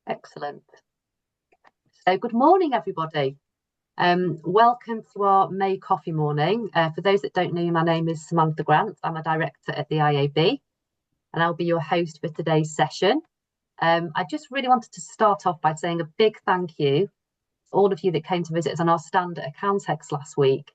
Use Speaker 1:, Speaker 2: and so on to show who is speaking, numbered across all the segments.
Speaker 1: Excellent. So good morning, everybody. Welcome to our May coffee morning. For those that don't know me, my name is Samantha Grant. I'm a director at the IAB, and I'll be your host for today's session. I just really wanted to start off by saying a big thank you to all of you that came to visit us on our stand at Accountex last week.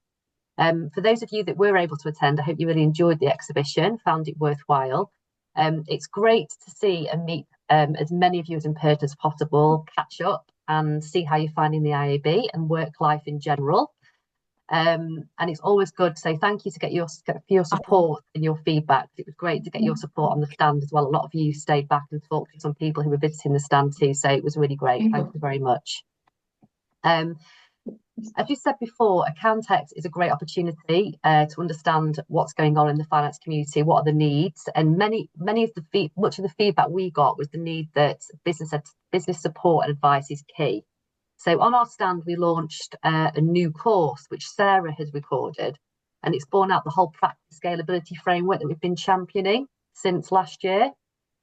Speaker 1: For those of you that were able to attend, I hope you really enjoyed the exhibition, found it worthwhile. It's great to see and meet as many of you as in person as possible, catch up and see how you're finding the IAB and work life in general. And it's always good to say thank you for your support and your feedback. It was great to get your support on the stand as well. A lot of you stayed back and talked to some people who were visiting the stand too, so it was really great. Thank you very much. As you said before, Accountex is a great opportunity to understand what's going on in the finance community, what are the needs, and much of the feedback we got was the need that business support and advice is key. So on our stand, we launched a new course which Sarah has recorded, and it's borne out the whole practice scalability framework that we've been championing since last year,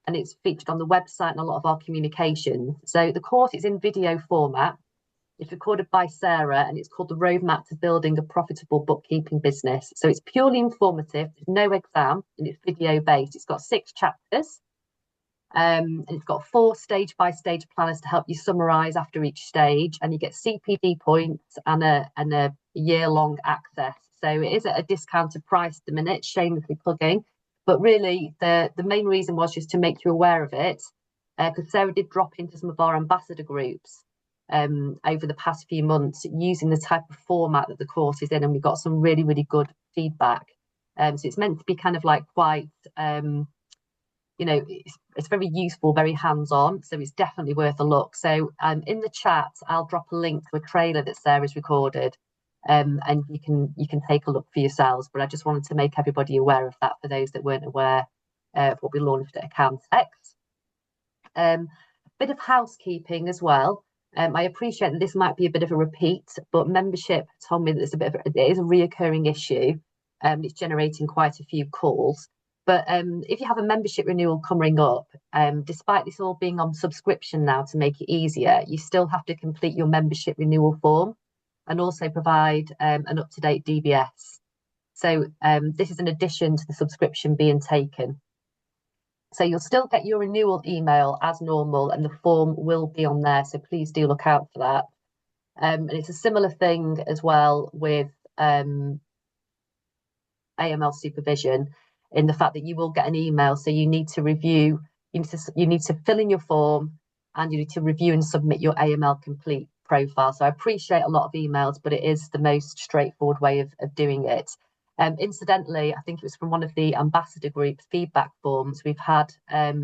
Speaker 1: and it's featured on the website and a lot of our communications. So the course is in video format. It's recorded by Sarah and it's called The Roadmap to Building a Profitable Bookkeeping Business. So it's purely informative, there's no exam, and it's video based. It's got 6 chapters and it's got 4 stage-by-stage planners to help you summarise after each stage, and you get CPD points and a year-long access. So it is at a discounted price at the minute, shamelessly plugging, but really the main reason was just to make you aware of it, because Sarah did drop into some of our ambassador groups over the past few months using the type of format that the course is in, and we got some really, really good feedback. So it's meant to be kind of like quite, it's very useful, very hands-on, so it's definitely worth a look. So in the chat, I'll drop a link to a trailer that Sarah's recorded, and you can take a look for yourselves. But I just wanted to make everybody aware of that for those that weren't aware of what we launched at Accountex. Bit of housekeeping as well. I appreciate that this might be a bit of a repeat, but membership told me that it is a reoccurring issue. It's generating quite a few calls. But if you have a membership renewal coming up, despite this all being on subscription now to make it easier, you still have to complete your membership renewal form and also provide an up-to-date DBS. So this is an addition to the subscription being taken. So you'll still get your renewal email as normal and the form will be on there. So please do look out for that. And it's a similar thing as well with AML supervision, in the fact that you will get an email. So you need to review, you need to fill in your form and you need to review and submit your AML complete profile. So I appreciate a lot of emails, but it is the most straightforward way of doing it. Incidentally, I think it was from one of the ambassador group feedback forms, we've had a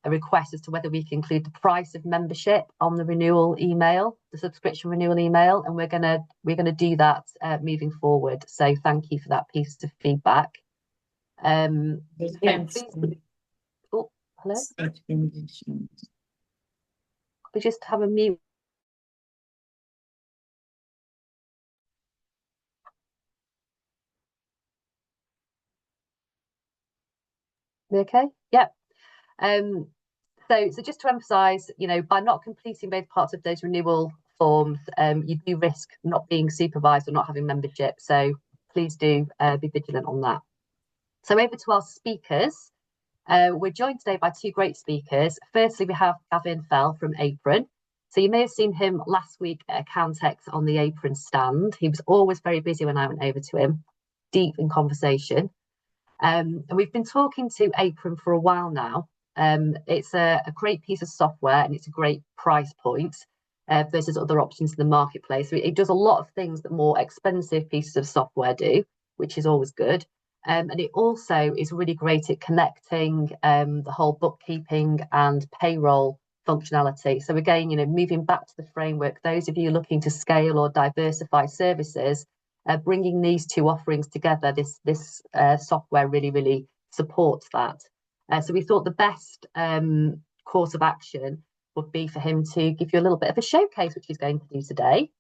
Speaker 1: request as to whether we can include the price of membership on the renewal email, the subscription renewal email, and we're gonna do that moving forward. So thank you for that piece of feedback. Please, oh, hello. We just have a mute. We okay? Yeah. So just to emphasise, by not completing both parts of those renewal forms, you do risk not being supervised or not having membership. So please do be vigilant on that. So over to our speakers. We're joined today by 2 great speakers. Firstly, we have Gavin Fell from Apron. So you may have seen him last week at Accountex on the Apron stand. He was always very busy when I went over to him, deep in conversation. And we've been talking to Apron for a while now. It's a great piece of software and it's a great price point versus other options in the marketplace. So it does a lot of things that more expensive pieces of software do, which is always good. And it also is really great at connecting the whole bookkeeping and payroll functionality. So again, moving back to the framework, those of you looking to scale or diversify services, bringing these 2 offerings together, this software really supports that. So we thought the best course of action would be for him to give you a little bit of a showcase, which he's going to do today.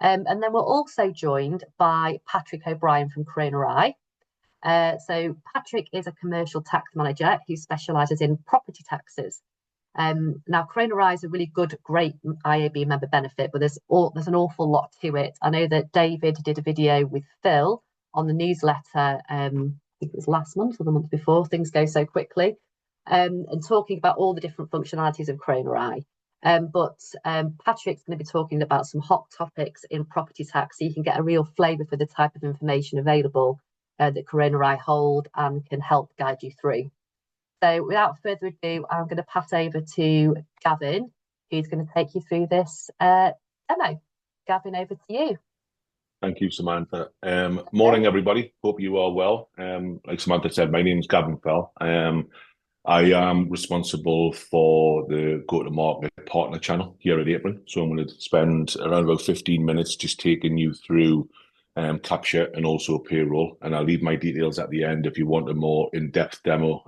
Speaker 1: And then we're also joined by Patrick O'Brien from Croner-i. So Patrick is a commercial tax manager who specialises in property taxes. Now, Croner-i is a really great IAB member benefit, but there's an awful lot to it. I know that David did a video with Phil on the newsletter, I think it was last month or the month before, things go so quickly, and talking about all the different functionalities of Croner-i. But Patrick's going to be talking about some hot topics in property tax, so you can get a real flavour for the type of information available that Croner-i hold and can help guide you through. So without further ado, I'm going to pass over to Gavin, who's going to take you through this demo. Gavin, over to you.
Speaker 2: Thank you, Samantha. Morning, everybody. Hope you are well. Like Samantha said, my name is Gavin Fell. I am responsible for the go-to-market partner channel here at Apron. So I'm going to spend around about 15 minutes just taking you through capture and also payroll. And I'll leave my details at the end if you want a more in-depth demo.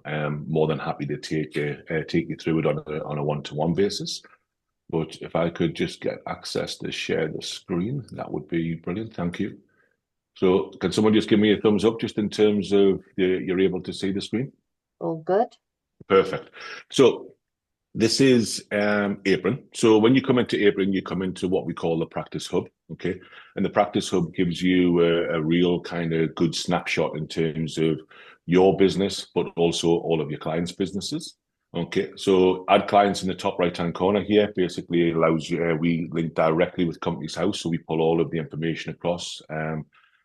Speaker 2: More than happy to take you through it on a one-to-one basis. But if I could just get access to share the screen, that would be brilliant. Thank you. So can someone just give me a thumbs up just in terms of you're able to see the screen?
Speaker 1: All good.
Speaker 2: Perfect. So this is Apron. So when you come into Apron, you come into what we call the Practice Hub, okay? And the Practice Hub gives you a real kind of good snapshot in terms of your business, but also all of your clients' businesses. Okay, so add clients in the top right-hand corner here basically allows you, we link directly with Companies House, so we pull all of the information across,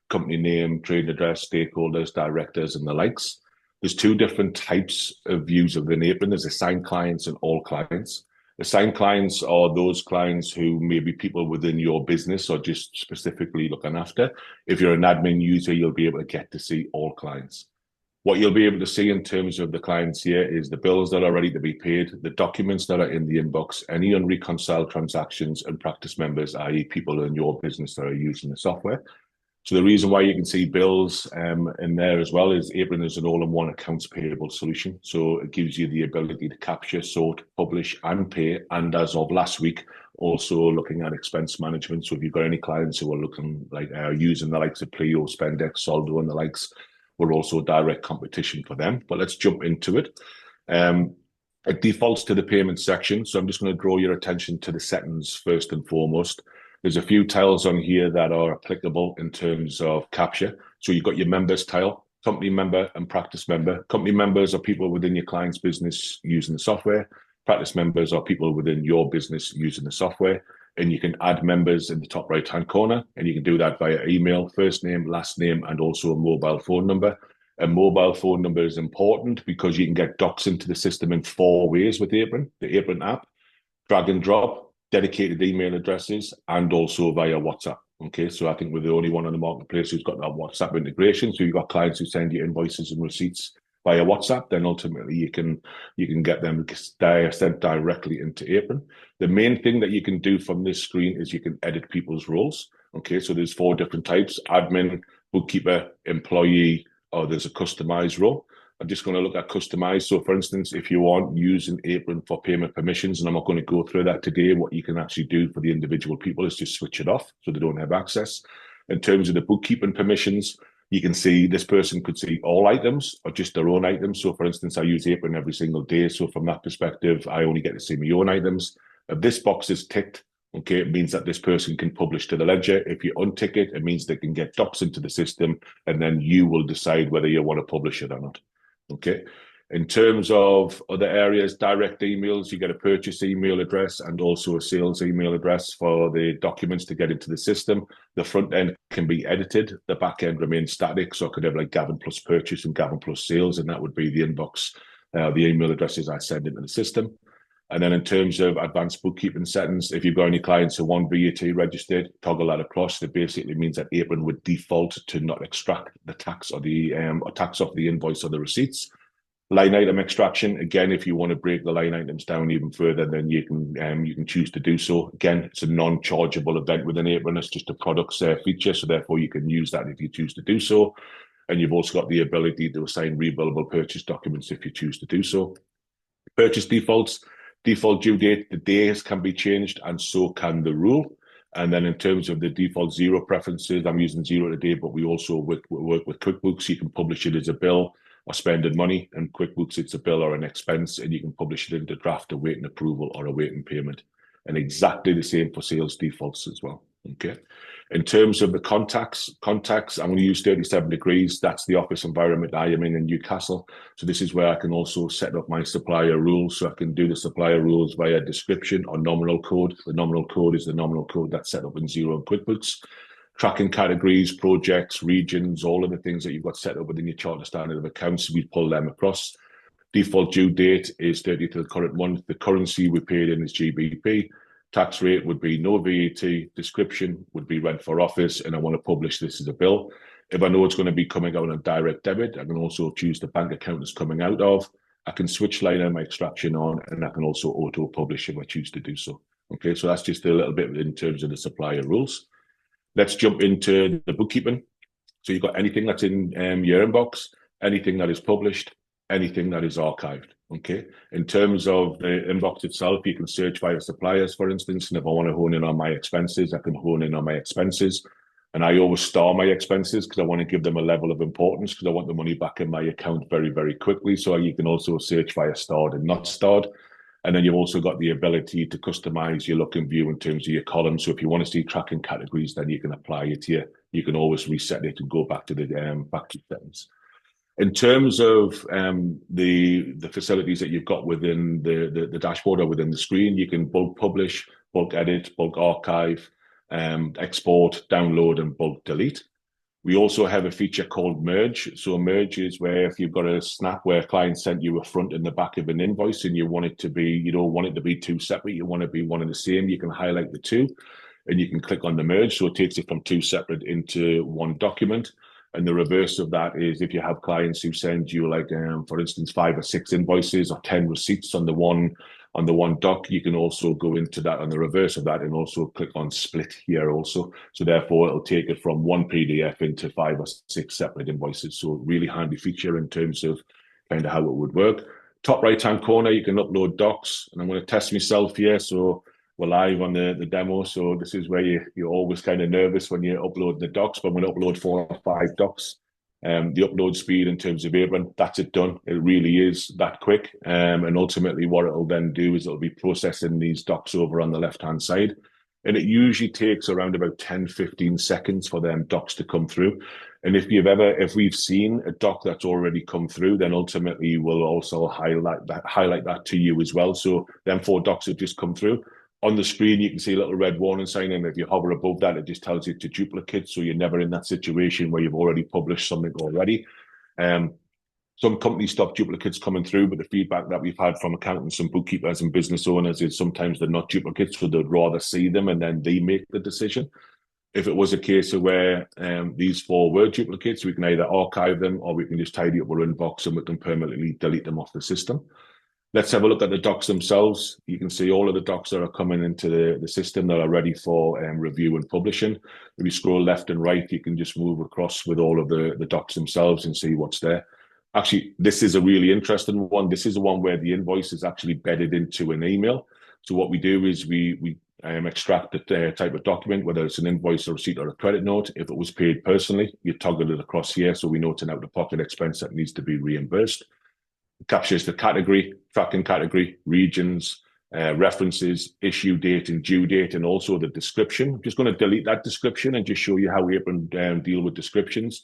Speaker 2: company name, trading address, stakeholders, directors, and the likes. There's two different types of views of an Apron. There's assigned clients and all clients. Assigned clients are those clients who may be people within your business or just specifically looking after. If you're an admin user, you'll be able to get to see all clients. What you'll be able to see in terms of the clients here is the bills that are ready to be paid, the documents that are in the inbox, any unreconciled transactions, and practice members, i.e. people in your business that are using the software. So the reason why you can see bills in there as well is Apron is an all-in-one accounts payable solution. So it gives you the ability to capture, sort, publish, and pay. And as of last week, also looking at expense management. So if you've got any clients who are looking like using the likes of Pleo, Spendex, Soldo, and the likes, we're also direct competition for them. But let's jump into it. It defaults to the payment section. So I'm just going to draw your attention to the settings first and foremost. There's a few tiles on here that are applicable in terms of capture. So you've got your members tile, company member and practice member. Company members are people within your client's business using the software. Practice members are people within your business using the software. And you can add members in the top right-hand corner, and you can do that via email, first name, last name, and also a mobile phone number. A mobile phone number is important because you can get docs into the system in 4 ways with Apron, the Apron app, drag and drop, dedicated email addresses, and also via WhatsApp. Okay, so I think we're the only one on the marketplace who's got that WhatsApp integration. So you've got clients who send you invoices and receipts via WhatsApp, then ultimately you can get them sent directly into Apron. The main thing that you can do from this screen is you can edit people's roles. Okay, so there's 4 different types: admin, bookkeeper, employee, or there's a customized role. I'm just going to look at customized. So for instance, if you aren't using Apron for payment permissions, and I'm not going to go through that today, what you can actually do for the individual people is just switch it off so they don't have access. In terms of the bookkeeping permissions, you can see this person could see all items or just their own items. So for instance, I use Apron every single day. So from that perspective, I only get to see my own items. If this box is ticked, okay, it means that this person can publish to the ledger. If you untick it, it means they can get docs into the system, and then you will decide whether you want to publish it or not. Okay. In terms of other areas, direct emails, you get a purchase email address and also a sales email address for the documents to get into the system. The front end can be edited. The back end remains static. So I could have like Gavin plus purchase and Gavin plus sales, and that would be the inbox, the email addresses I send into the system. And then in terms of advanced bookkeeping settings, if you've got any clients who want VAT registered, toggle that across. That basically means that Apron would default to not extract the tax or the tax off the invoice or the receipts. Line item extraction, again, if you want to break the line items down even further, then you can choose to do so. Again, it's a non-chargeable event within Apron. It's just a products feature, so therefore you can use that if you choose to do so. And you've also got the ability to assign rebillable purchase documents if you choose to do so. Purchase defaults, default due date, the days can be changed, and so can the rule. And then in terms of the default zero preferences, I'm using zero today, but we also work with QuickBooks. You can publish it as a bill, or spending money. And QuickBooks, it's a bill or an expense, and you can publish it into draft awaiting approval or awaiting payment. And exactly the same for sales defaults as well. Okay. In terms of the contacts, I'm going to use 37 degrees. That's the office environment I am in Newcastle. So this is where I can also set up my supplier rules. So I can do the supplier rules via description or nominal code. The nominal code is the nominal code that's set up in Xero and QuickBooks. Tracking categories, projects, regions, all of the things that you've got set up within your Charter Standard of Accounts, we pull them across. Default due date is 30th of the current month. The currency we paid in is GBP. Tax rate would be no VAT. Description would be rent for office, and I want to publish this as a bill. If I know it's going to be coming out on direct debit, I can also choose the bank account it's coming out of. I can switch line item extraction on, and I can also auto-publish if I choose to do so. Okay, so that's just a little bit in terms of the supplier rules. Let's jump into the bookkeeping. So you've got anything that's in your inbox, anything that is published, anything that is archived. Okay. In terms of the inbox itself, you can search via suppliers, for instance. And if I want to hone in on my expenses, I can hone in on my expenses. And I always star my expenses because I want to give them a level of importance because I want the money back in my account very, very quickly. So you can also search via starred and not starred. And then you've also got the ability to customize your look and view in terms of your columns. So if you want to see tracking categories, then you can apply it here. You can always reset it and go back to the settings. In terms of the facilities that you've got within the dashboard or within the screen, you can bulk publish, bulk edit, bulk archive, export, download, and bulk delete. We also have a feature called merge. So merge is where if you've got a snap where a client sent you a front and the back of an invoice and you want it to be, you don't want it to be two separate, you want it to be one and the same, you can highlight the two and you can click on the merge. So it takes it from two separate into one document. And the reverse of that is if you have clients who send you like, for instance, 5 or 6 invoices or 10 receipts on the one doc, you can also go into that on the reverse of that and also click on split here also. So therefore, it'll take it from one PDF into 5 or 6 separate invoices. So really handy feature in terms of kind of how it would work. Top right-hand corner, you can upload docs. And I'm going to test myself here. So we're live on the demo, so this is where you're always kind of nervous when you upload the docs, but I'm going to upload 4 or 5 docs. The upload speed in terms of Apron, that's it done. It really is that quick. And ultimately what it'll then do is it'll be processing these docs over on the left-hand side. And it usually takes around about 10, 15 seconds for them docs to come through. And if we've seen a doc that's already come through, then ultimately we'll also highlight that to you as well. So them 4 docs have just come through. On the screen, you can see a little red warning sign, and if you hover above that, it just tells you to duplicate, so you're never in that situation where you've already published something already. Some companies stop duplicates coming through, but the feedback that we've had from accountants and bookkeepers and business owners is sometimes they're not duplicates, so they'd rather see them and then they make the decision. If it was a case of where these 4 were duplicates, we can either archive them or we can just tidy up our inbox and we can permanently delete them off the system. Let's have a look at the docs themselves. You can see all of the docs that are coming into the system that are ready for review and publishing. If you scroll left and right, you can just move across with all of the docs themselves and see what's there. Actually, this is a really interesting one. This is the one where the invoice is actually bedded into an email. So what we do is we extract the type of document, whether it's an invoice, a receipt, or a credit note. If it was paid personally, you toggle it across here so we know it's an out-of-pocket expense that needs to be reimbursed. It captures the category, tracking category, regions, references, issue date and due date, and also the description. I'm just going to delete that description and just show you how Apron deal with descriptions.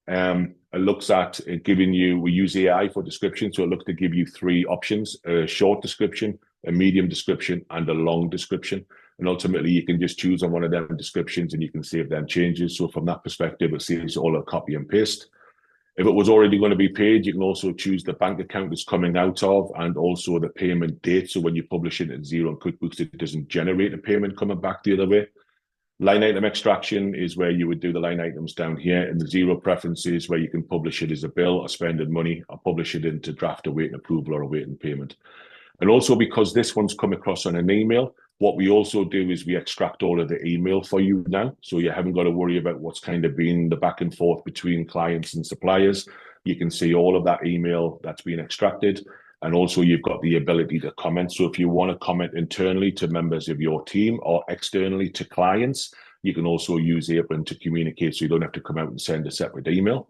Speaker 2: It looks at giving you, we use AI for description, so it looks to give you 3 options: a short description, a medium description, and a long description. And ultimately, you can just choose on one of them descriptions and you can save them changes. So from that perspective, it saves all a copy and paste. If it was already going to be paid, you can also choose the bank account it's coming out of and also the payment date. So when you publish it in Xero and QuickBooks, it doesn't generate a payment coming back the other way. Line item extraction is where you would do the line items down here. In the Xero preferences, where you can publish it as a bill or spending money, or publish it into draft awaiting approval or awaiting payment. And also because this one's come across on an email, what we also do is we extract all of the email for you now. So you haven't got to worry about what's kind of been the back and forth between clients and suppliers. You can see all of that email that's been extracted. And also you've got the ability to comment. So if you want to comment internally to members of your team or externally to clients, you can also use Apron to communicate so you don't have to come out and send a separate email.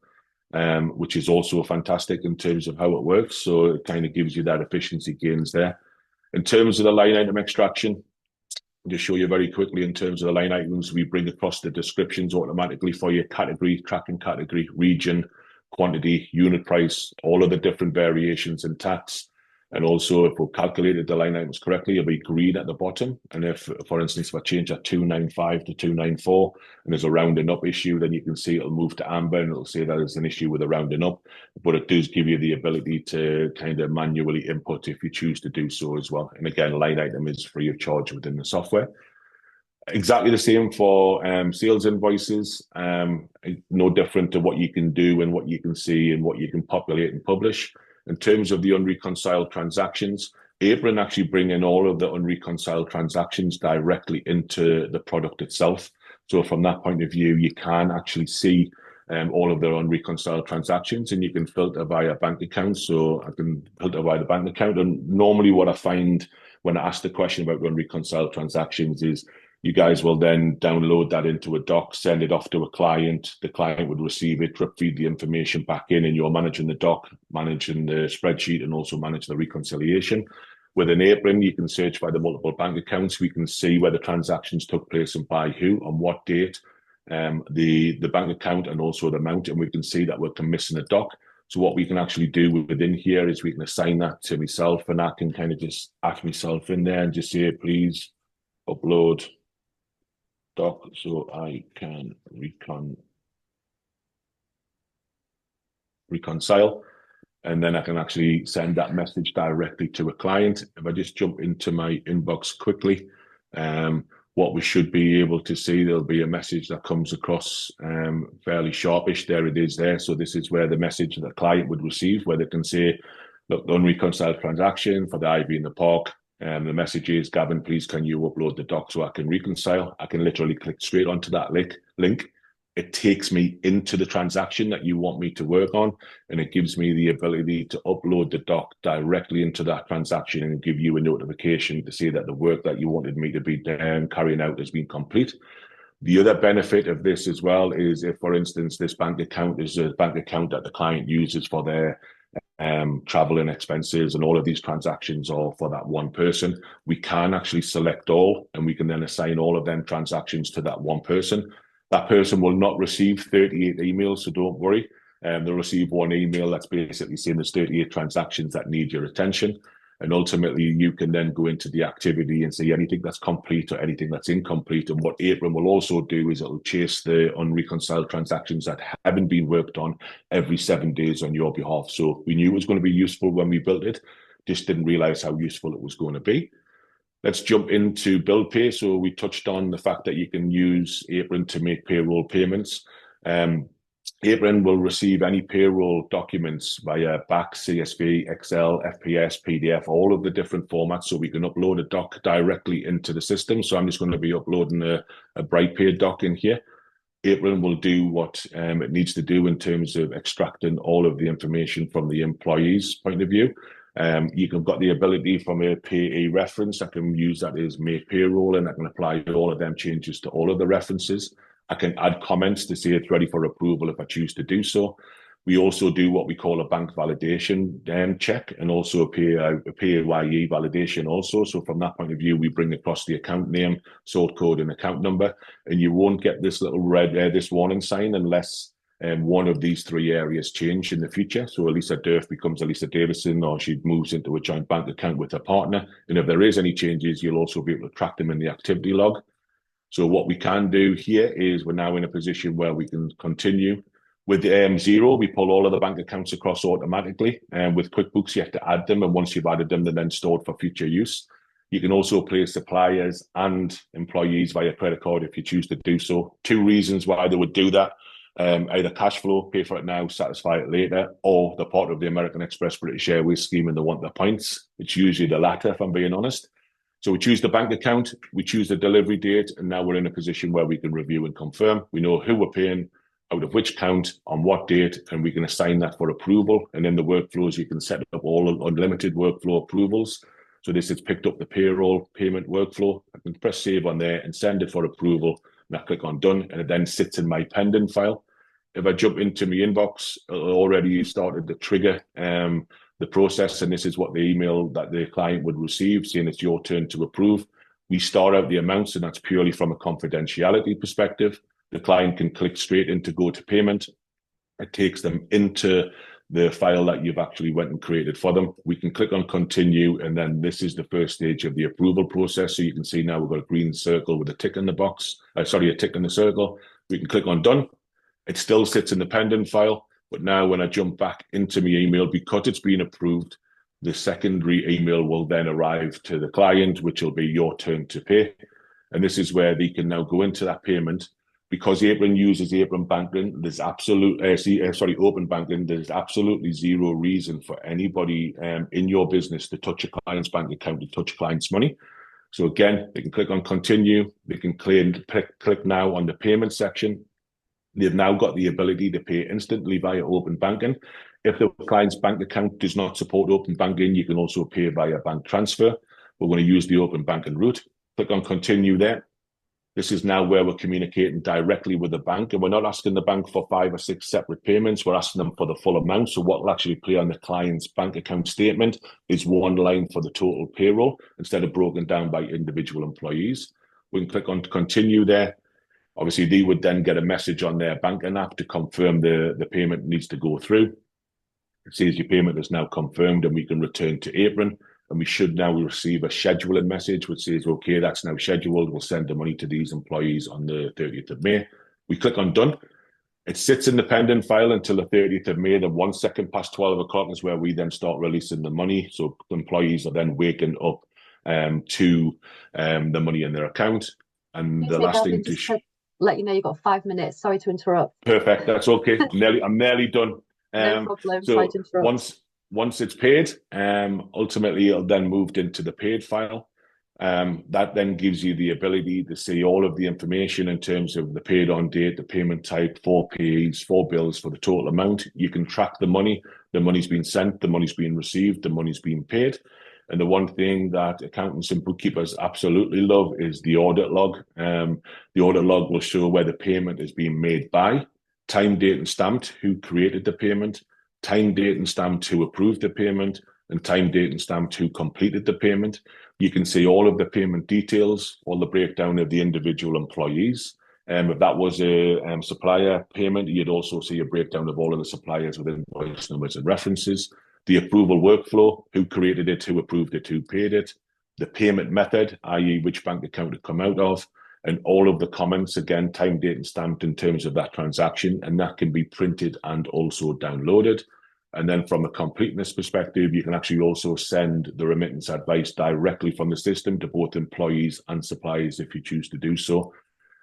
Speaker 2: which is also fantastic in terms of how it works. So it kind of gives you that efficiency gains there. In terms of the line item extraction, I'll just show you very quickly in terms of the line items, we bring across the descriptions automatically for your category, tracking category, region, quantity, unit price, all of the different variations in tax. And also, if we've calculated the line items correctly, it'll be green at the bottom. And if, for instance, if I change that 295 to 294 and there's a rounding up issue, then you can see it'll move to amber and it'll say that there's an issue with a rounding up. But it does give you the ability to kind of manually input if you choose to do so as well. And again, line item is free of charge within the software. Exactly the same for sales invoices, no different to what you can do and what you can see and what you can populate and publish. In terms of the unreconciled transactions, Apron actually bring in all of the unreconciled transactions directly into the product itself. So from that point of view, you can actually see all of their unreconciled transactions, and you can filter via bank account. So I can filter via the bank account. And normally what I find when I ask the question about unreconciled transactions is you guys will then download that into a doc, send it off to a client. The client would receive it, drip feed the information back in, and you're managing the doc, managing the spreadsheet, and also manage the reconciliation. With an Apron, you can search by the multiple bank accounts. We can see where the transactions took place and by who, on what date, the bank account, and also the amount, and we can see that we're missing a doc. So what we can actually do within here is we can assign that to myself, and I can kind of just ask myself in there and just say, please upload doc so I can reconcile, and then I can actually send that message directly to a client. If I just jump into my inbox quickly, what we should be able to see, there'll be a message that comes across fairly sharpish. There it is there. So this is where the message that the client would receive, where they can say, look, the unreconciled transaction for the IAB in the park. The message is, Gavin, please can you upload the doc so I can reconcile? I can literally click straight onto that link. It takes me into the transaction that you want me to work on, and it gives me the ability to upload the doc directly into that transaction and give you a notification to say that the work that you wanted me to be carrying out has been complete. The other benefit of this as well is if, for instance, this bank account is a bank account that the client uses for their travel and expenses, and all of these transactions are for that one person, we can actually select all, and we can then assign all of them transactions to that one person. That person will not receive 38 emails, so don't worry. They'll receive one email that's basically saying there's 38 transactions that need your attention. And ultimately, you can then go into the activity and see anything that's complete or anything that's incomplete. And what Apron will also do is it'll chase the unreconciled transactions that haven't been worked on every 7 days on your behalf. So we knew it was going to be useful when we built it, just didn't realize how useful it was going to be. Let's jump into bill pay. So we touched on the fact that you can use Apron to make payroll payments. Apron will receive any payroll documents via BAC, CSV, Excel, FPS, PDF, all of the different formats, so we can upload a doc directly into the system. So I'm just going to be uploading a BrightPay doc in here. Apron will do what it needs to do in terms of extracting all of the information from the employee's point of view. You've got the ability from a pay a reference. I can use that as make payroll, and I can apply all of them changes to all of the references. I can add comments to say it's ready for approval if I choose to do so. We also do what we call a bank validation check, and also a PAYE validation also. So from that point of view, we bring across the account name, sort code, and account number, and you won't get this little red, this warning sign unless one of these three areas change in the future. So Elisa Durf becomes Elisa Davison, or she moves into a joint bank account with her partner. And if there is any changes, you'll also be able to track them in the activity log. So what we can do here is we're now in a position where we can continue. With Xero, we pull all of the bank accounts across automatically. And with QuickBooks, you have to add them. And once you've added them, they're then stored for future use. You can also pay suppliers and employees via credit card if you choose to do so. Two reasons why they would do that. Either cash flow, pay for it now, satisfy it later, or they're part of the American Express British Airways scheme and they want their points. It's usually the latter, if I'm being honest. So we choose the bank account, we choose the delivery date, and now we're in a position where we can review and confirm. We know who we're paying, out of which count, on what date, and we can assign that for approval. And in the workflows, you can set up all unlimited workflow approvals. So this has picked up the payroll payment workflow. I can press save on there and send it for approval. And I click on done, and it then sits in my pending file. If I jump into my inbox, it'll already started to trigger the process, and this is what the email that the client would receive, saying it's your turn to approve. We start out the amounts, and that's purely from a confidentiality perspective. The client can click straight into go to payment. It takes them into the file that you've actually went and created for them. We can click on continue, and then this is the first stage of the approval process. So you can see now we've got a green circle with a tick in the box. A tick in the circle. We can click on done. It still sits in the pending file, but now when I jump back into my email, because it's been approved, the secondary email will then arrive to the client, which will be your turn to pay. And this is where they can now go into that payment. Because Apron uses Apron banking, there's open banking. There's absolutely zero reason for anybody in your business to touch a client's bank account, to touch client's money. So again, they can click on continue. They can click now on the payment section. They've now got the ability to pay instantly via open banking. If the client's bank account does not support open banking, you can also pay via bank transfer. We're going to use the open banking route. Click on continue there. This is now where we're communicating directly with the bank, and we're not asking the bank for 5 or 6 separate payments. We're asking them for the full amount. So what will actually play on the client's bank account statement is one line for the total payroll instead of broken down by individual employees. We can click on continue there. Obviously, they would then get a message on their banking app to confirm the payment needs to go through. It says your payment is now confirmed, and we can return to Apron. And we should now receive a scheduling message which says, okay, that's now scheduled. We'll send the money to these employees on the 30th of May. We click on done. It sits in the pending file until the 30th of May. Then 1 second past 12 o'clock is where we then start releasing the money. So employees are then waking up to the money in their account. And the last thing to
Speaker 1: let you know you've got 5 minutes. Sorry to interrupt.
Speaker 2: Perfect. That's okay. I'm nearly done.
Speaker 1: No problem.
Speaker 2: So
Speaker 1: sorry to interrupt.
Speaker 2: Once it's paid, ultimately it'll then moved into the paid file. That then gives you the ability to see all of the information in terms of the paid on date, the payment type, 4 pays, 4 bills for the total amount. You can track the money. The money's been sent, the money's been received, the money's been paid. And the one thing that accountants and bookkeepers absolutely love is the audit log. The audit log will show where the payment is being made by, time, date, and stamped, who created the payment, time, date, and stamped who approved the payment, and time, date, and stamped who completed the payment. You can see all of the payment details, all the breakdown of the individual employees. If that was a supplier payment, you'd also see a breakdown of all of the suppliers with invoice numbers and references. The approval workflow, who created it, who approved it, who paid it. The payment method, i.e. which bank account it come out of. And all of the comments, again, time, date, and stamped in terms of that transaction. And that can be printed and also downloaded. And then from a completeness perspective, you can actually also send the remittance advice directly from the system to both employees and suppliers if you choose to do so.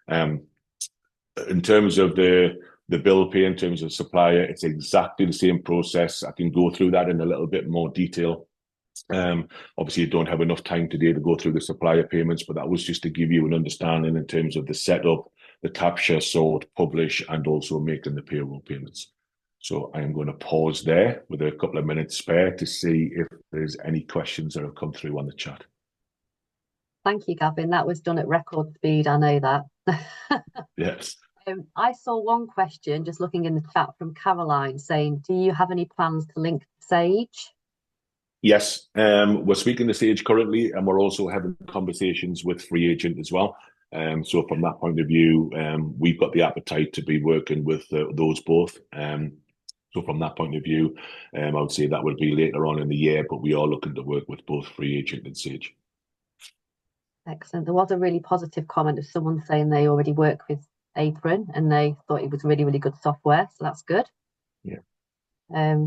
Speaker 2: In terms of the bill pay, in terms of supplier, it's exactly the same process. I can go through that in a little bit more detail. Obviously, you don't have enough time today to go through the supplier payments, but that was just to give you an understanding in terms of the setup, the capture, sort, publish, and also making the payroll payments. So I am going to pause there with a couple of minutes spare to see if there's any questions that have come through on the chat.
Speaker 1: Thank you, Gavin. That was done at record speed. I know that.
Speaker 2: Yes.
Speaker 1: I saw one question just looking in the chat from Caroline saying, do you have any plans to link Sage?
Speaker 2: Yes, we're speaking to Sage currently, and we're also having conversations with Free Agent as well. So from that point of view, we've got the appetite to be working with those both. So from that point of view, I would say that will be later on in the year, but we are looking to work with both Free Agent and Sage.
Speaker 1: Excellent. There was a really positive comment of someone saying they already work with Apron and they thought it was really, really good software. So that's good.
Speaker 2: Yeah.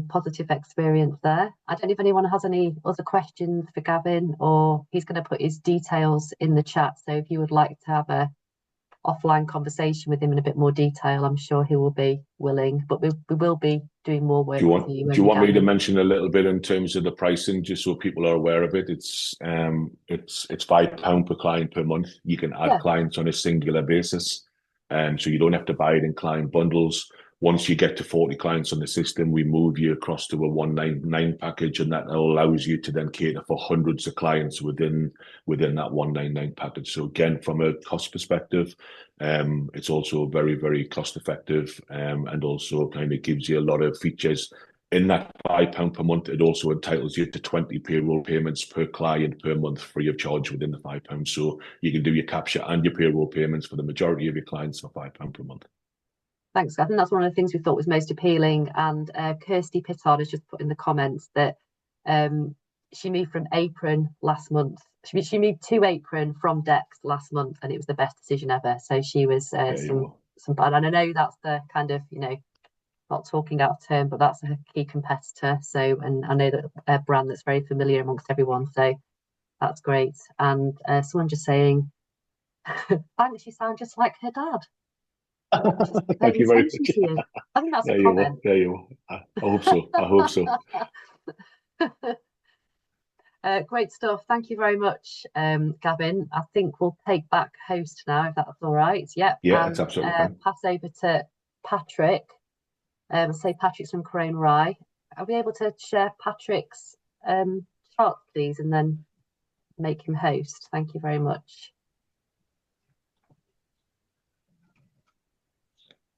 Speaker 1: Positive experience there. I don't know if anyone has any other questions for Gavin, or he's going to put his details in the chat. So if you would like to have a offline conversation with him in a bit more detail, I'm sure he will be willing, but we will be doing more work.
Speaker 2: Do you want me to mention a little bit in terms of the pricing, just so people are aware of it? It's £5 per client per month. You can add clients on a singular basis, so you don't have to buy it in client bundles. Once you get to 40 clients on the system, we move you across to a 199 package, and that allows you to then cater for hundreds of clients within that 199 package. So again, from a cost perspective, it's also very, very cost effective, and also kind of gives you a lot of features. In that £5 per month, it also entitles you to 20 payroll payments per client per month, free of charge within the £5. So you can do your capture and your payroll payments for the majority of your clients for £5 per month.
Speaker 1: Thanks. I think that's one of the things we thought was most appealing. And Kirsty Pittard has just put in the comments that she moved from Apron last month. She moved to Apron from Dex last month, and it was the best decision ever. So she was and I know that's the kind of, not talking out of turn, but that's a key competitor. So, and I know that a brand that's very familiar amongst everyone. So that's great. And someone just saying, thanks, you sound just like her dad.
Speaker 2: Thank you very much.
Speaker 1: I think that's a comment.
Speaker 2: There you are. I hope so. I hope so.
Speaker 1: Great stuff. Thank you very much, Gavin. I think we'll take back host now, if that's all right. Yep.
Speaker 2: Yeah, that's absolutely fine.
Speaker 1: Pass over to Patrick. Say Patrick's from Croner-i. Are we able to share Patrick's chart, please, and then make him host? Thank you very much.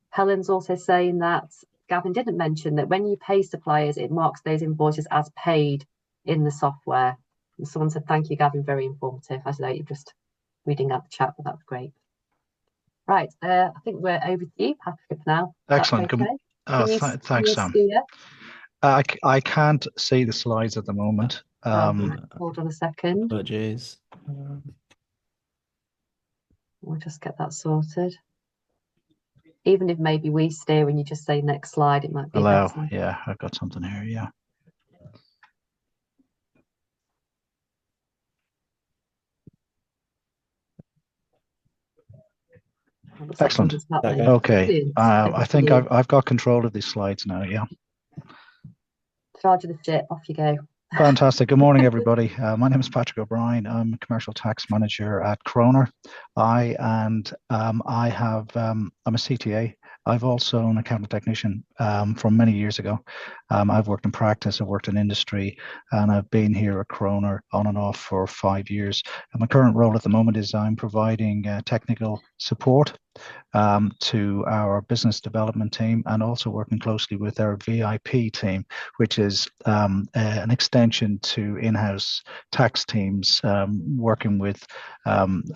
Speaker 1: Helen's also saying that Gavin didn't mention that when you pay suppliers, it marks those invoices as paid in the software. And someone said, thank you, Gavin, very informative. I know you're just reading out the chat, but that's great. Right, I think we're over to you, Patrick, now.
Speaker 3: Excellent.
Speaker 1: Okay.
Speaker 3: Thanks, Sam. I can't see the slides at the moment.
Speaker 1: Hold on a second.
Speaker 4: Apologies.
Speaker 1: We'll just get that sorted. Even if maybe we steer when you just say next slide, it might be better.
Speaker 3: Yeah, I've got something here, yeah. Excellent. Okay, I think I've got control of these slides now, yeah.
Speaker 1: Charge of the ship, off you go.
Speaker 3: Fantastic. Good morning, everybody. My name is Patrick O'Brien. I'm a commercial tax manager at Croner-i, and I'm a CTA. I've also an accountant technician from many years ago. I've worked in practice, I've worked in industry, and I've been here at Croner on and off for 5 years. And my current role at the moment is I'm providing technical support to our business development team, and also working closely with our VIP team, which is an extension to in-house tax teams, working with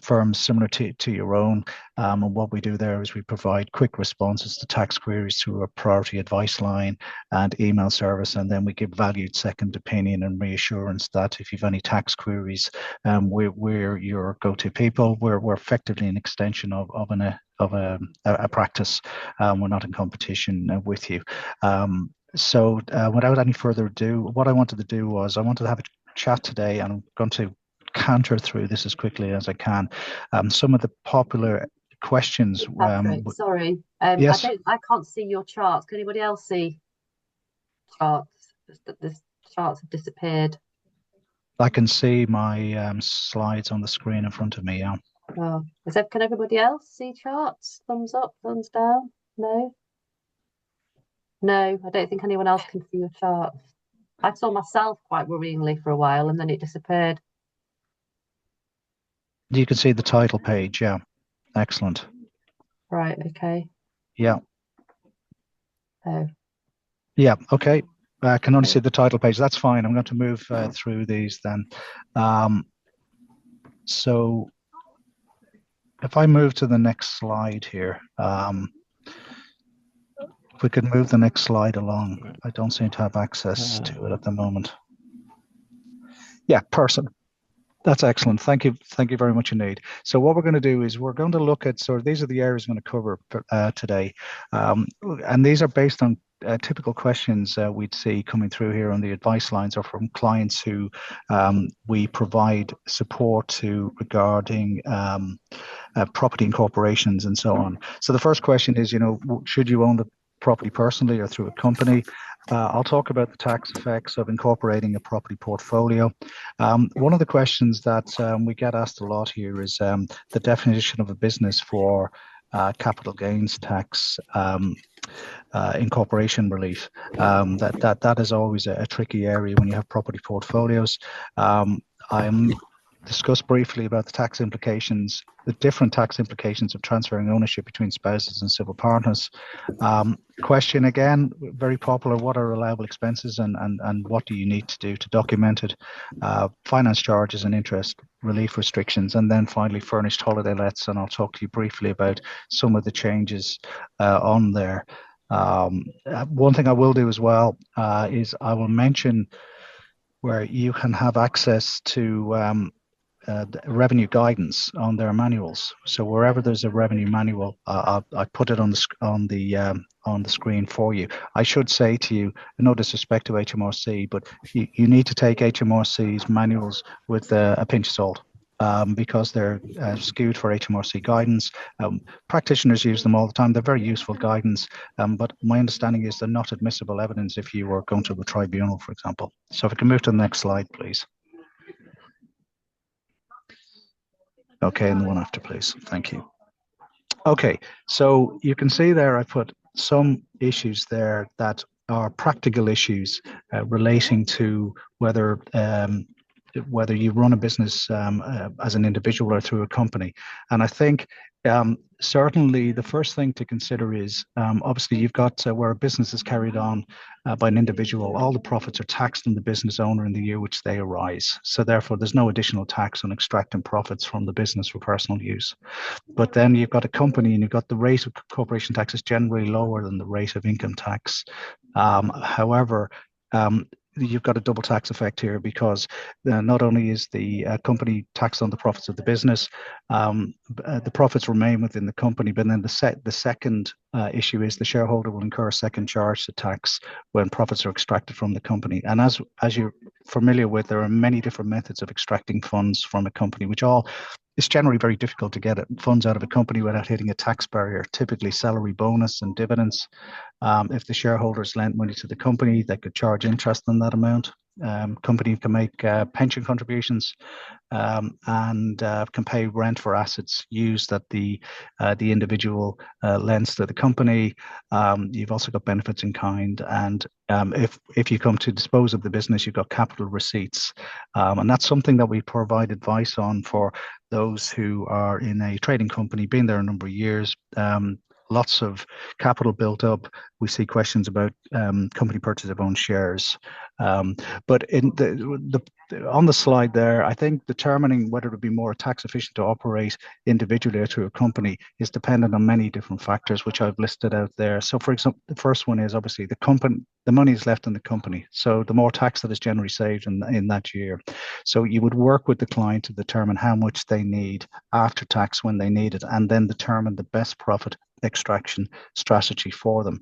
Speaker 3: firms similar to your own. And what we do there is we provide quick responses to tax queries through a priority advice line and email service, and then we give valued second opinion and reassurance that if you've any tax queries, we're your go-to people. We're effectively an extension of a practice. We're not in competition with you. So without any further ado, what I wanted to do was I wanted to have a chat today, and I'm going to canter through this as quickly as I can. Some of the popular questions.
Speaker 1: Patrick, sorry,
Speaker 3: yes?
Speaker 1: I can't see your charts. Can anybody else see charts? The charts have disappeared.
Speaker 3: I can see my slides on the screen in front of me. Yeah.
Speaker 1: Oh, can everybody else see charts? Thumbs up, thumbs down? No, I don't think anyone else can see your charts. I saw myself quite worryingly for a while, and then it disappeared.
Speaker 3: You can see the title page. Yeah, excellent.
Speaker 1: Right. Okay.
Speaker 3: Yeah.
Speaker 1: Oh.
Speaker 3: Yeah. Okay. I can only see the title page. That's fine. I'm going to move through these then. So if I move to the next slide here, if we could move the next slide along. I don't seem to have access to it at the moment. Yeah, person. That's excellent. Thank you very much indeed. So what we're going to do is we're going to look at, so these are the areas we're going to cover today. And these are based on typical questions we'd see coming through here on the advice lines, or from clients who we provide support to regarding property incorporations and so on. So the first question is, should you own the property personally or through a company? I'll talk about the tax effects of incorporating a property portfolio. One of the questions that we get asked a lot here is the definition of a business for capital gains tax incorporation relief. That is always a tricky area when you have property portfolios. I'm discuss briefly about the tax implications, the different tax implications of transferring ownership between spouses and civil partners. Question again, very popular, what are allowable expenses and what do you need to do to document it? Finance charges and interest relief restrictions, and then finally furnished holiday lets, and I'll talk to you briefly about some of the changes on there. One thing I will do as well is I will mention where you can have access to revenue guidance on their manuals. So wherever there's a revenue manual, I put it on the screen for you. I should say to you, no disrespect to HMRC, but you need to take HMRC's manuals with a pinch of salt. Because they're skewed for HMRC guidance. Practitioners use them all the time. They're very useful guidance, but my understanding is they're not admissible evidence if you were going to a tribunal, for example. So if we can move to the next slide, please. Okay, and the one after, please. Thank you. Okay, so you can see there I put some issues there that are practical issues relating to whether you run a business as an individual or through a company. And I think certainly the first thing to consider is obviously you've got where a business is carried on by an individual, all the profits are taxed on the business owner in the year which they arise. So therefore there's no additional tax on extracting profits from the business for personal use. But then you've got a company and you've got the rate of corporation tax is generally lower than the rate of income tax. However, you've got a double tax effect here because not only is the company taxed on the profits of the business, the profits remain within the company, but then the second issue is the shareholder will incur a second charge to tax when profits are extracted from the company. And as you're familiar with, there are many different methods of extracting funds from a company, which it's generally very difficult to get funds out of a company without hitting a tax barrier, typically salary bonus and dividends. If the shareholders lent money to the company, they could charge interest on that amount. Company can make pension contributions and can pay rent for assets used that the individual lends to the company. You've also got benefits in kind, and if you come to dispose of the business, you've got capital receipts, and that's something that we provide advice on for those who are in a trading company, been there a number of years. Lots of capital built up. We see questions about company purchase of own shares. But in on the slide there, I think determining whether it would be more tax efficient to operate individually or through a company is dependent on many different factors, which I've listed out there. So for example, the first one is obviously the money is left in the company. So the more tax that is generally saved in that year. So you would work with the client to determine how much they need after tax when they need it, and then determine the best profit extraction strategy for them.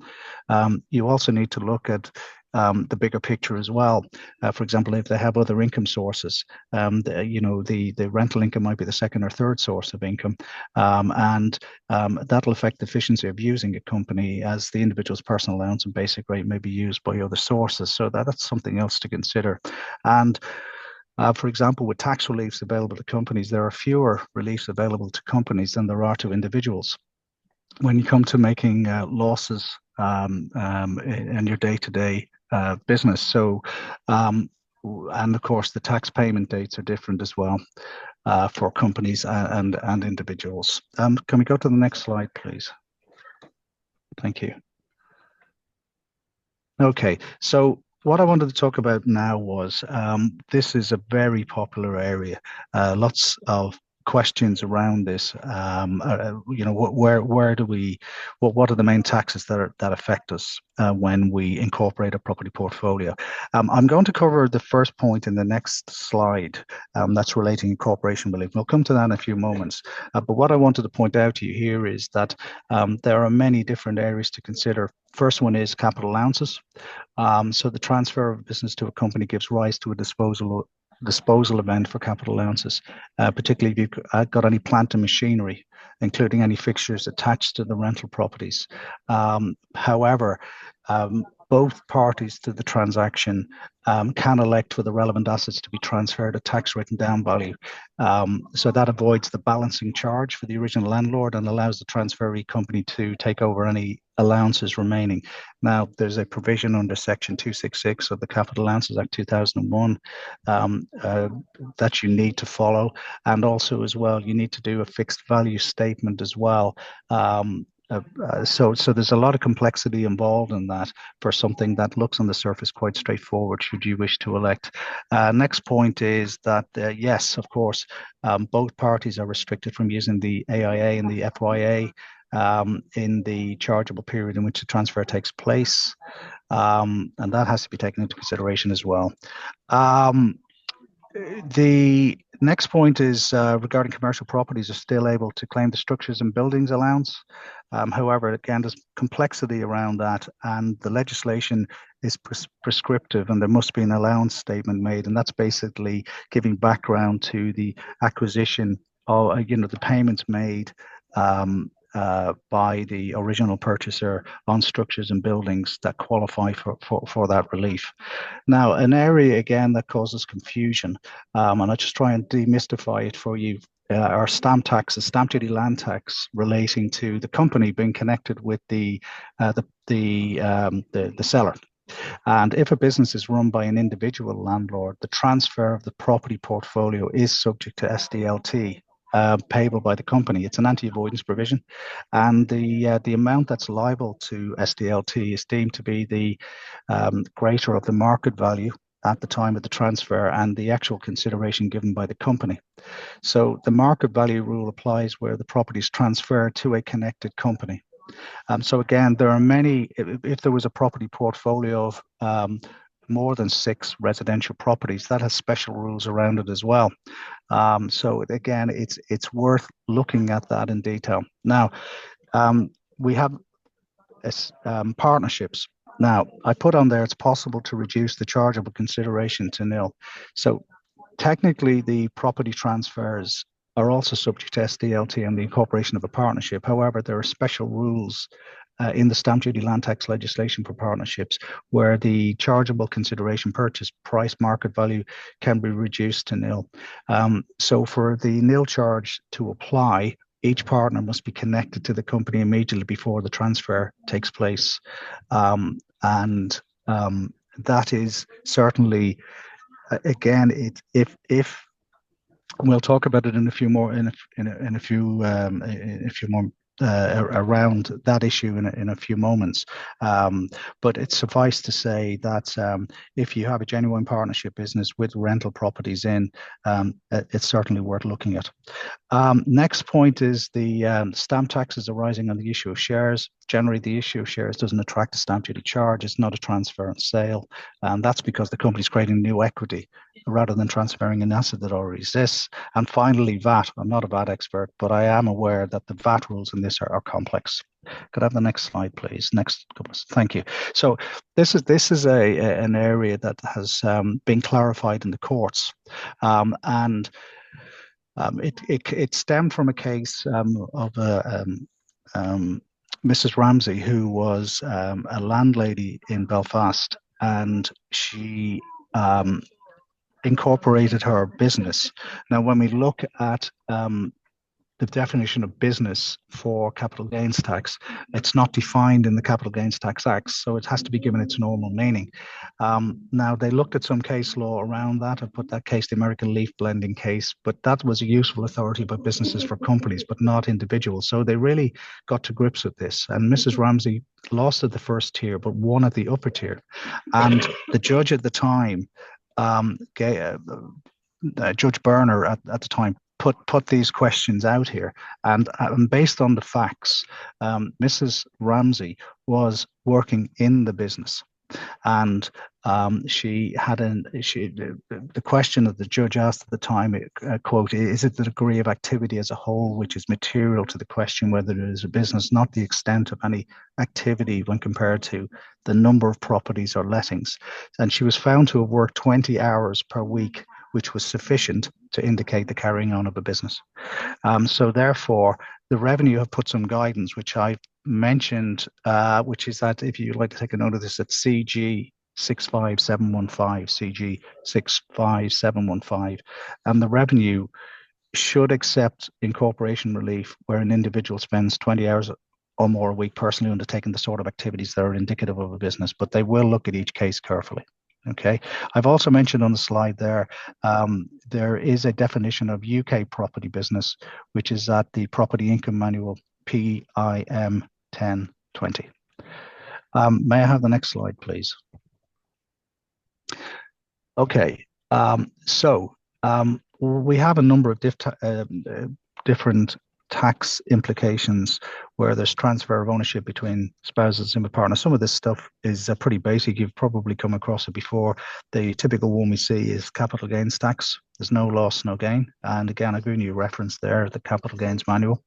Speaker 3: You also need to look at the bigger picture as well. For example, if they have other income sources, the rental income might be the second or third source of income, and that'll affect the efficiency of using a company, as the individual's personal allowance and basic rate may be used by other sources. So that's something else to consider. And for example, with tax reliefs available to companies, there are fewer reliefs available to companies than there are to individuals. When you come to making losses in your day-to-day business. So, and of course, the tax payment dates are different as well for companies and individuals. Can we go to the next slide, please? Thank you. Okay, so what I wanted to talk about now was this is a very popular area. Lots of questions around this. Where do we? What are the main taxes that affect us when we incorporate a property portfolio? I'm going to cover the first point in the next slide. That's relating incorporation relief. We'll come to that in a few moments. But what I wanted to point out to you here is that there are many different areas to consider. First one is capital allowances. So the transfer of business to a company gives rise to a disposal event for capital allowances, particularly if you've got any plant and machinery, including any fixtures attached to the rental properties. However, both parties to the transaction can elect for the relevant assets to be transferred at tax written down value. So that avoids the balancing charge for the original landlord and allows the transferee company to take over any allowances remaining. Now, there's a provision under Section 266 of the Capital Allowances Act 2001 that you need to follow. And also as well, you need to do a fixed value statement as well. So there's a lot of complexity involved in that for something that looks on the surface quite straightforward should you wish to elect. Next point is that, yes, of course, both parties are restricted from using the AIA and the FYA in the chargeable period in which the transfer takes place. And that has to be taken into consideration as well. The next point is regarding commercial properties are still able to claim the structures and buildings allowance. However, again, there's complexity around that, and the legislation is prescriptive, and there must be an allowance statement made, and that's basically giving background to the acquisition of, the payments made by the original purchaser on structures and buildings that qualify for that relief. Now, an area again that causes confusion, and I'll just try and demystify it for you, are stamp taxes, stamp duty, land tax relating to the company being connected with the seller. And if a business is run by an individual landlord, the transfer of the property portfolio is subject to SDLT. Payable by the company. It's an anti-avoidance provision, and the amount that's liable to SDLT is deemed to be the greater of the market value at the time of the transfer and the actual consideration given by the company. So the market value rule applies where the property is transferred to a connected company. So again, there are many. If there was a property portfolio of more than 6 residential properties, that has special rules around it as well. So again, it's worth looking at that in detail. Now, we have partnerships. Now, I put on there it's possible to reduce the chargeable consideration to nil. So technically, the property transfers are also subject to SDLT and the incorporation of a partnership. However, there are special rules in the stamp duty land tax legislation for partnerships where the chargeable consideration purchase price market value can be reduced to nil. So for the nil charge to apply, each partner must be connected to the company immediately before the transfer takes place. And that is certainly, again, if we'll talk about it in a few more around that issue in a few moments, but it's suffice to say that if you have a genuine partnership business with rental properties in, it's certainly worth looking at. Next point is the stamp taxes arising on the issue of shares. Generally, the issue of shares doesn't attract a stamp duty charge. It's not a transfer and sale, and that's because the company's creating new equity rather than transferring an asset that already exists. And finally, VAT. I'm not a VAT expert, but I am aware that the VAT rules in this are complex. Could I have the next slide, please? Next couple. Thank you. So this is an area that has been clarified in the courts, and it stemmed from a case of Mrs. Ramsey, who was a landlady in Belfast, and she incorporated her business. Now, when we look at the definition of business for capital gains tax, it's not defined in the Capital Gains Tax Act, so it has to be given its normal meaning. Now, they looked at some case law around that. I put that case, the American leaf blending case, but that was a useful authority by businesses for companies, but not individuals. So they really got to grips with this. And Mrs. Ramsey lost at the first tier, but won at the upper tier. And the judge at the time, Judge Berner at the time, put these questions out here, and based on the facts, Mrs. Ramsey was working in the business, and the question that the judge asked at the time, quote, is it the degree of activity as a whole which is material to the question whether it is a business, not the extent of any activity when compared to the number of properties or lettings. And she was found to have worked 20 hours per week, which was sufficient to indicate the carrying on of a business. So therefore, the revenue have put some guidance, which I mentioned, which is that if you'd like to take a note of this, it's CG 65715, CG 65715, and the revenue should accept incorporation relief where an individual spends 20 hours or more a week personally undertaking the sort of activities that are indicative of a business, but they will look at each case carefully. Okay. I've also mentioned on the slide there, there is a definition of UK property business, which is at the Property Income Manual PIM 1020. May I have the next slide, please? Okay. We have a number of different tax implications where there's transfer of ownership between spouses and partners. Some of this stuff is pretty basic. You've probably come across it before. The typical one we see is capital gains tax. There's no loss, no gain. And again, I've given you a reference there, the capital gains manual.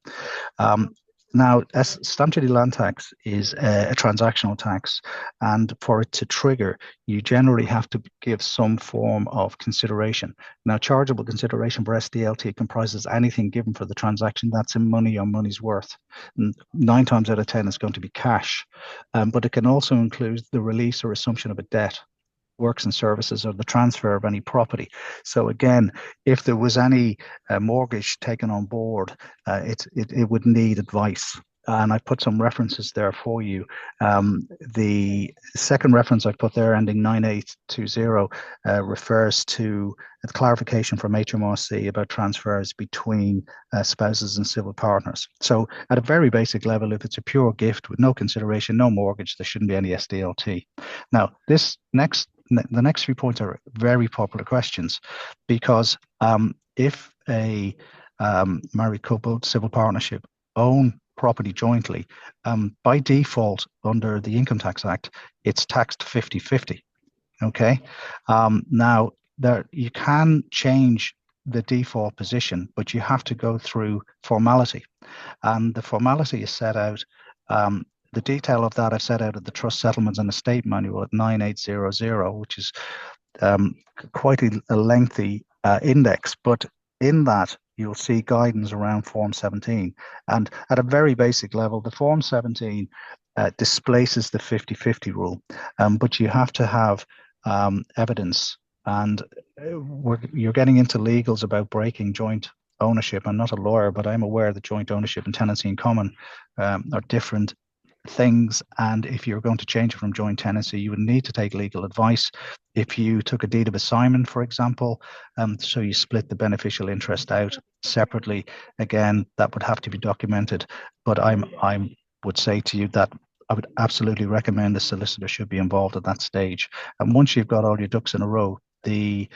Speaker 3: Now, stamp duty land tax is a transactional tax, and for it to trigger, you generally have to give some form of consideration. Now, chargeable consideration for SDLT comprises anything given for the transaction that's in money or money's worth. And 9 times out of 10, it's going to be cash, but it can also include the release or assumption of a debt, works and services, or the transfer of any property. So again, if there was any mortgage taken on board, it would need advice. And I put some references there for you. The second reference I put there, ending 9820, refers to a clarification from HMRC about transfers between spouses and civil partners. So at a very basic level, if it's a pure gift with no consideration, no mortgage, there shouldn't be any SDLT. Now, the next few points are very popular questions, because if a married couple, civil partnership, own property jointly, by default under the Income Tax Act, it's taxed 50-50. Okay. Now, you can change the default position, but you have to go through formality, and the formality is set out. The detail of that I've set out at the Trust Settlements and Estate Manual at 9800, which is quite a lengthy index, but in that you'll see guidance around Form 17. And at a very basic level, the Form 17 displaces the 50-50 rule, but you have to have evidence, and you're getting into legals about breaking joint ownership. I'm not a lawyer, but I'm aware that joint ownership and tenancy in common are different things, and if you're going to change it from joint tenancy, you would need to take legal advice. If you took a deed of assignment, for example, so you split the beneficial interest out separately, again, that would have to be documented. But I would say to you that I would absolutely recommend the solicitor should be involved at that stage. And once you've got all your ducks in a row, the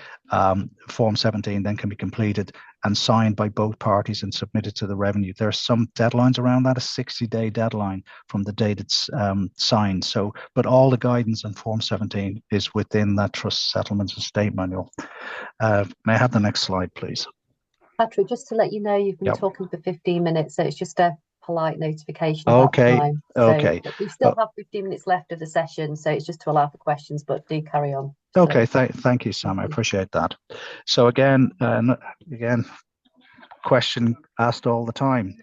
Speaker 3: Form 17 then can be completed and signed by both parties and submitted to the revenue. There are some deadlines around that, a 60-day deadline from the date it's signed. So, but all the guidance on Form 17 is within that Trust Settlements Estate Manual. May I have the next slide, please?
Speaker 1: Patrick, just to let you know, you've been talking for 15 minutes, so it's just a polite notification.
Speaker 3: Okay.
Speaker 1: Time.
Speaker 3: Okay.
Speaker 1: So we still have 15 minutes left of the session, so it's just to allow for questions, but do carry on.
Speaker 3: Okay, thank you, Sam. I appreciate that. So again, question asked all the time,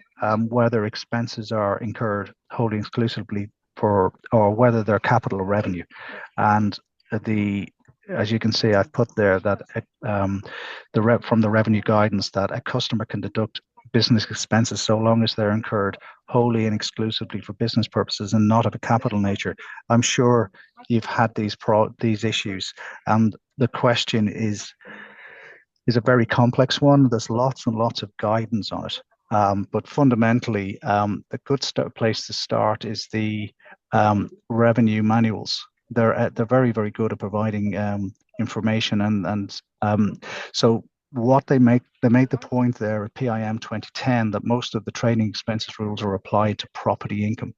Speaker 3: whether expenses are incurred wholly exclusively for, or whether they're capital or revenue. And as you can see, I've put there that from the revenue guidance that a customer can deduct business expenses so long as they're incurred wholly and exclusively for business purposes and not of a capital nature. I'm sure you've had these issues, and the question is a very complex one. There's lots and lots of guidance on it, but fundamentally, the good place to start is the revenue manuals. They're very, very good at providing information, and so what they make the point there at PIM 2010 that most of the trading expenses rules are applied to property income,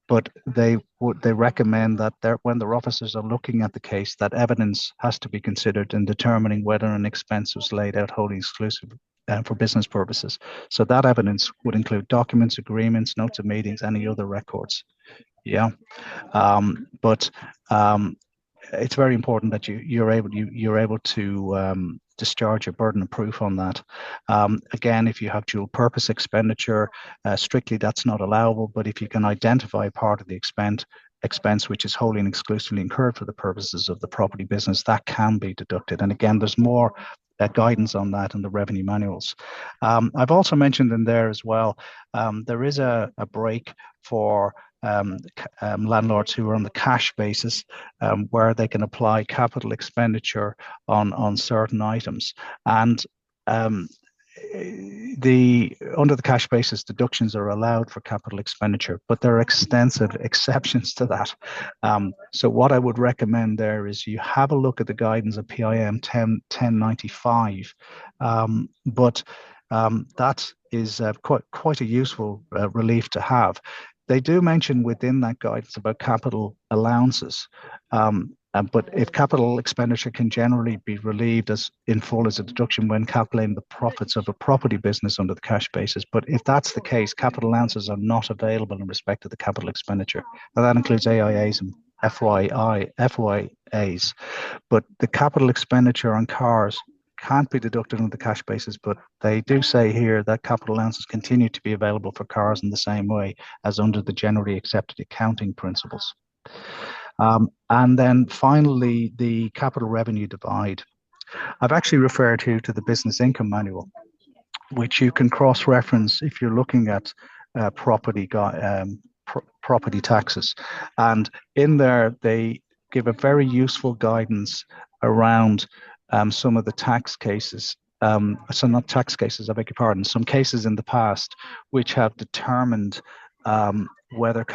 Speaker 3: but they recommend that when their officers are looking at the case, that evidence has to be considered in determining whether an expense was laid out wholly exclusive for business purposes. So that evidence would include documents, agreements, notes of meetings, any other records. Yeah, but it's very important that you're able to discharge your burden of proof on that. Again, if you have dual purpose expenditure, strictly that's not allowable, but if you can identify part of the expense which is wholly and exclusively incurred for the purposes of the property business, that can be deducted. And again, there's more guidance on that in the revenue manuals. I've also mentioned in there as well, there is a break for landlords who are on the cash basis, where they can apply capital expenditure on certain items. And under the cash basis, deductions are allowed for capital expenditure, but there are extensive exceptions to that. So what I would recommend there is you have a look at the guidance of PIM 1095, but that is quite a useful relief to have. They do mention within that guidance about capital allowances, but if capital expenditure can generally be relieved as in full as a deduction when calculating the profits of a property business under the cash basis. But if that's the case, capital allowances are not available in respect to the capital expenditure. Now that includes AIAs and FYAs, but the capital expenditure on cars can't be deducted on the cash basis, but they do say here that capital allowances continue to be available for cars in the same way as under the generally accepted accounting principles. And then finally, the capital revenue divide. I've actually referred to the business income manual, which you can cross-reference if you're looking at property taxes. And in there, they give a very useful guidance around some of the tax cases, so not tax cases, I beg your pardon, some cases in the past which have determined whether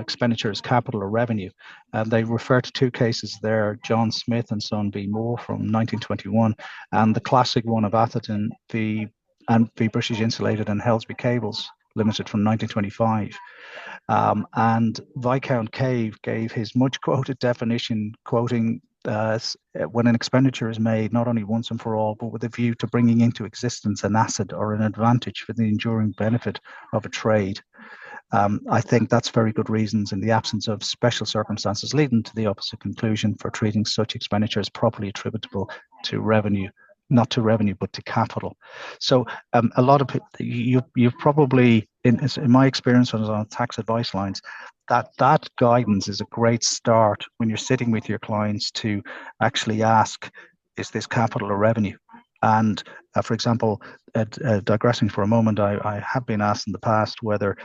Speaker 3: expenditure is capital or revenue. And they refer to two cases there, John Smith and Son v. Moore from 1921, and the classic one of Atherton v. British Insulated and Helsby Cables Limited from 1925. And Viscount Cave gave his much quoted definition, quoting when an expenditure is made not only once and for all, but with a view to bringing into existence an asset or an advantage for the enduring benefit of a trade. I think that's very good reasons in the absence of special circumstances leading to the opposite conclusion for treating such expenditure as properly attributable to revenue, not to revenue, but to capital. So a lot of you've probably, in my experience on tax advice lines, that guidance is a great start when you're sitting with your clients to actually ask, is this capital or revenue? And for example, digressing for a moment, I have been asked in the past whether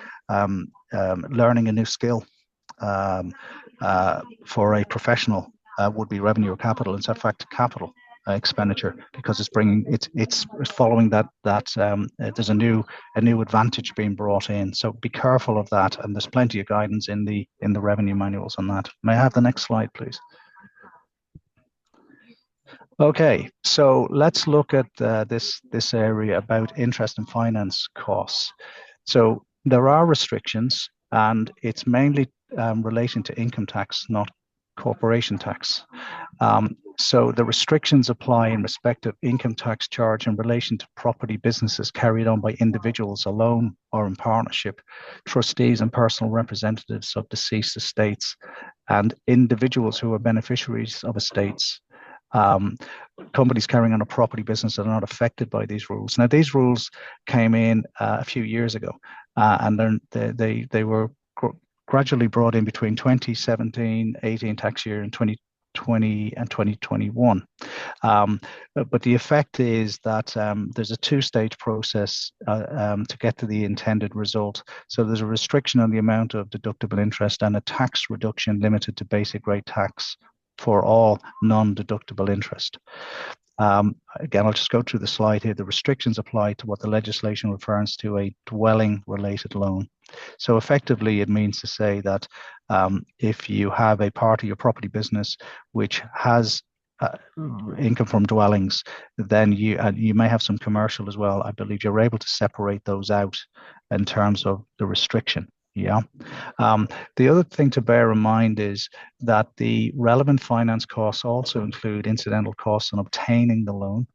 Speaker 3: learning a new skill for a professional would be revenue or capital. It's in fact capital expenditure, because it's following that there's a new advantage being brought in. So be careful of that, and there's plenty of guidance in the revenue manuals on that. May I have the next slide, please? Okay, so let's look at this area about interest and finance costs. So there are restrictions, and it's mainly relating to income tax, not corporation tax. So the restrictions apply in respect of income tax charge in relation to property businesses carried on by individuals alone or in partnership, trustees and personal representatives of deceased estates, and individuals who are beneficiaries of estates. Companies carrying on a property business are not affected by these rules. Now, these rules came in a few years ago, and they were gradually brought in between 2017-18 tax year and 2020 and 2021. But the effect is that there's a two-stage process to get to the intended result. So there's a restriction on the amount of deductible interest and a tax reduction limited to basic rate tax for all non-deductible interest. Again, I'll just go through the slide here. The restrictions apply to what the legislation refers to a dwelling-related loan. So effectively, it means to say that if you have a part of your property business which has income from dwellings, then you may have some commercial as well. I believe you're able to separate those out in terms of the restriction. Yeah. The other thing to bear in mind is that the relevant finance costs also include incidental costs on obtaining the loan,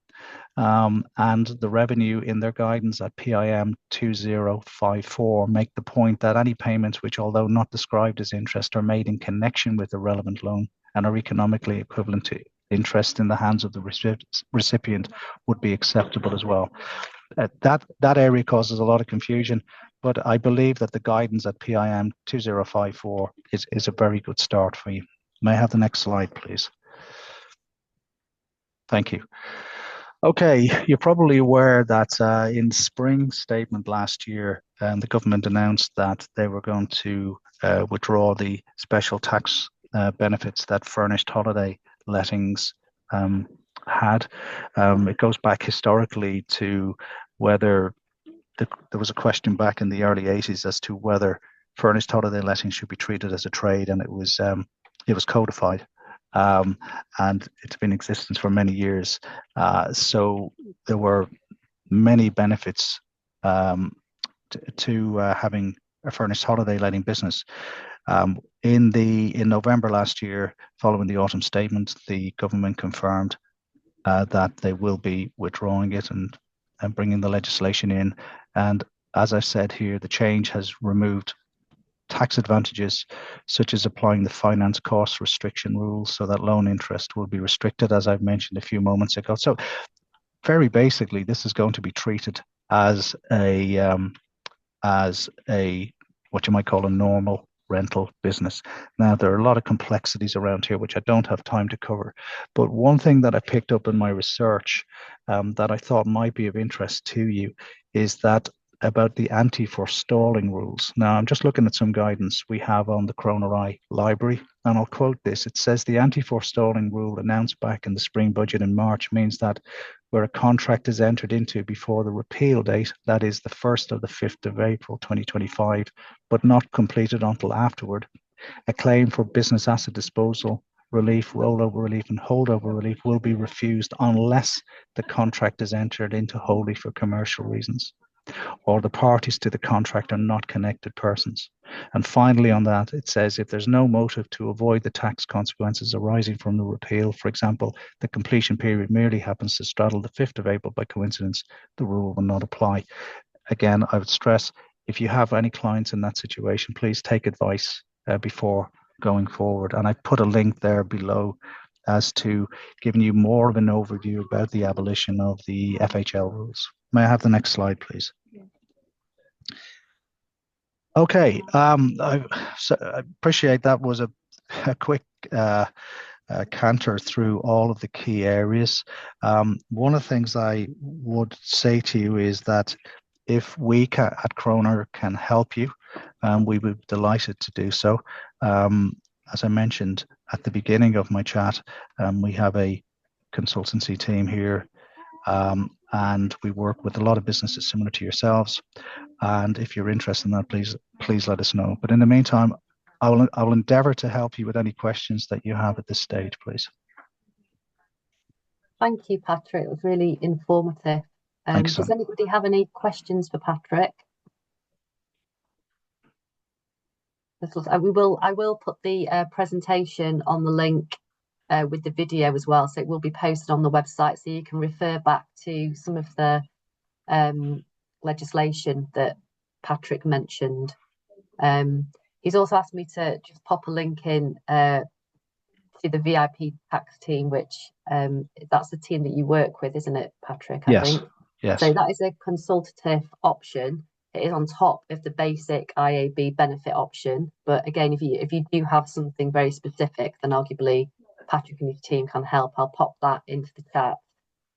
Speaker 3: and the revenue in their guidance at PIM 2054 make the point that any payments which, although not described as interest, are made in connection with the relevant loan and are economically equivalent to interest in the hands of the recipient would be acceptable as well. That area causes a lot of confusion, but I believe that the guidance at PIM 2054 is a very good start for you. May I have the next slide, please? Thank you. Okay, you're probably aware that in spring statement last year, the government announced that they were going to withdraw the special tax benefits that furnished holiday lettings had. It goes back historically to whether there was a question back in the early 80s as to whether furnished holiday lettings should be treated as a trade, and it was codified. And it's been in existence for many years. So there were many benefits to having a furnished holiday letting business. In November last year, following the autumn statement, the government confirmed that they will be withdrawing it and bringing the legislation in. And as I said here, the change has removed tax advantages such as applying the finance cost restriction rules so that loan interest will be restricted, as I've mentioned a few moments ago. So very basically, this is going to be treated as a what you might call a normal rental business. Now, there are a lot of complexities around here which I don't have time to cover, but one thing that I picked up in my research that I thought might be of interest to you is that about the anti-forestalling rules. Now, I'm just looking at some guidance we have on the Croner-i library, and I'll quote this. It says the anti-forestalling rule announced back in the spring budget in March means that where a contract is entered into before the repeal date, that is the 1st of the 5th of April 2025, but not completed until afterward, a claim for business asset disposal, relief, rollover relief, and holdover relief will be refused unless the contract is entered into wholly for commercial reasons, or the parties to the contract are not connected persons. And finally on that, it says if there's no motive to avoid the tax consequences arising from the repeal, for example, the completion period merely happens to straddle the 5th of April by coincidence, the rule will not apply. Again, I would stress, if you have any clients in that situation, please take advice before going forward. And I put a link there below as to giving you more of an overview about the abolition of the FHL rules. May I have the next slide, please? Okay, I appreciate that was a quick canter through all of the key areas. One of the things I would say to you is that if we at Croner can help you, we would be delighted to do so. As I mentioned at the beginning of my chat, we have a consultancy team here, and we work with a lot of businesses similar to yourselves. And if you're interested in that, please let us know. But in the meantime, I will endeavour to help you with any questions that you have at this stage, please.
Speaker 1: Thank you, Patrick. It was really informative.
Speaker 3: Thanks,
Speaker 1: does anybody have any questions for Patrick? I will put the presentation on the link with the video as well, so it will be posted on the website, so you can refer back to some of the legislation that Patrick mentioned. He's also asked me to just pop a link in to the VIP tax team, which that's the team that you work with, isn't it, Patrick? I think.
Speaker 3: Yes.
Speaker 1: So that is a consultative option. It is on top of the basic IAB benefit option. But again, if you do have something very specific, then arguably Patrick and his team can help. I'll pop that into the chat.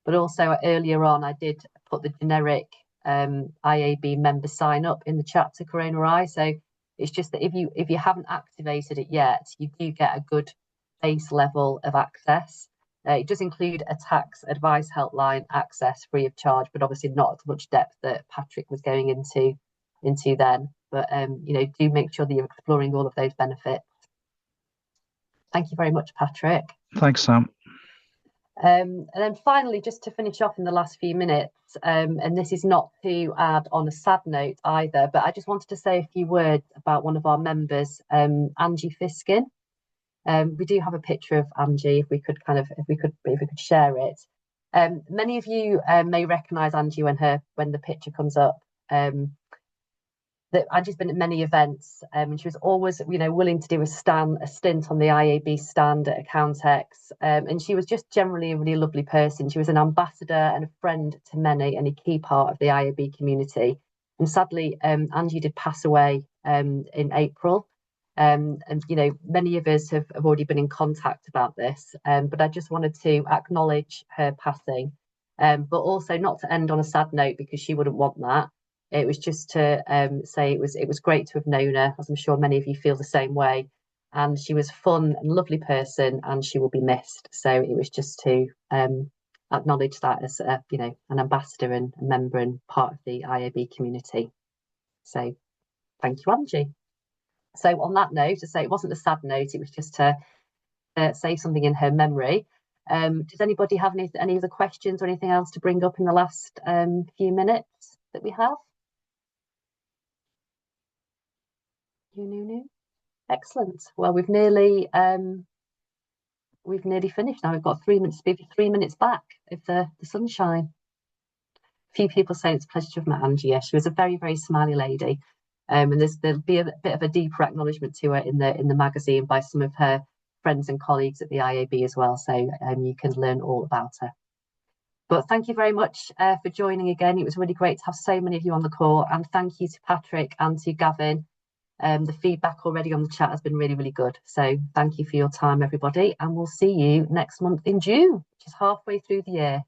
Speaker 1: But also earlier on, I did put the generic IAB member sign up in the chat to Croner-i. So it's just that if you haven't activated it yet, you do get a good base level of access. It does include a tax advice helpline access free of charge, but obviously not as much depth that Patrick was going into then. But do make sure that you're exploring all of those benefits. Thank you very much, Patrick.
Speaker 3: Thanks, Sam.
Speaker 1: And then finally, just to finish off in the last few minutes, and this is not to add on a sad note either, but I just wanted to say a few words about one of our members, Angie Fiskin. We do have a picture of Angie. If we could share it. Many of you may recognise Angie when the picture comes up. that Angie's been at many events, and she was always, willing to do a stint on the IAB stand at Accountex, and she was just generally a really lovely person. She was an ambassador and a friend to many, and a key part of the IAB community. And sadly, Angie did pass away in April, and many of us have already been in contact about this. But I just wanted to acknowledge her passing, but also not to end on a sad note, because she wouldn't want that. It was just to say it was great to have known her, as I'm sure many of you feel the same way. And she was a fun and lovely person, and she will be missed. So it was just to acknowledge that as an ambassador and a member and part of the IAB community. So thank you, Angie. So on that note, to say it wasn't a sad note, it was just to say something in her memory. Does anybody have any other questions or anything else to bring up in the last few minutes that we have? Excellent. Well, we've nearly finished now. We've got 3 minutes, maybe 3 minutes back of the sunshine. A few people say it's a pleasure to have met Angie. Yeah, she was a very, very smiley lady. And there'll be a bit of a deeper acknowledgement to her in the magazine by some of her friends and colleagues at the IAB as well. So you can learn all about her. But thank you very much for joining again. It was really great to have so many of you on the call. And thank you to Patrick and to Gavin. The feedback already on the chat has been really, really good. So thank you for your time, everybody. And we'll see you next month in June, which is halfway through the year.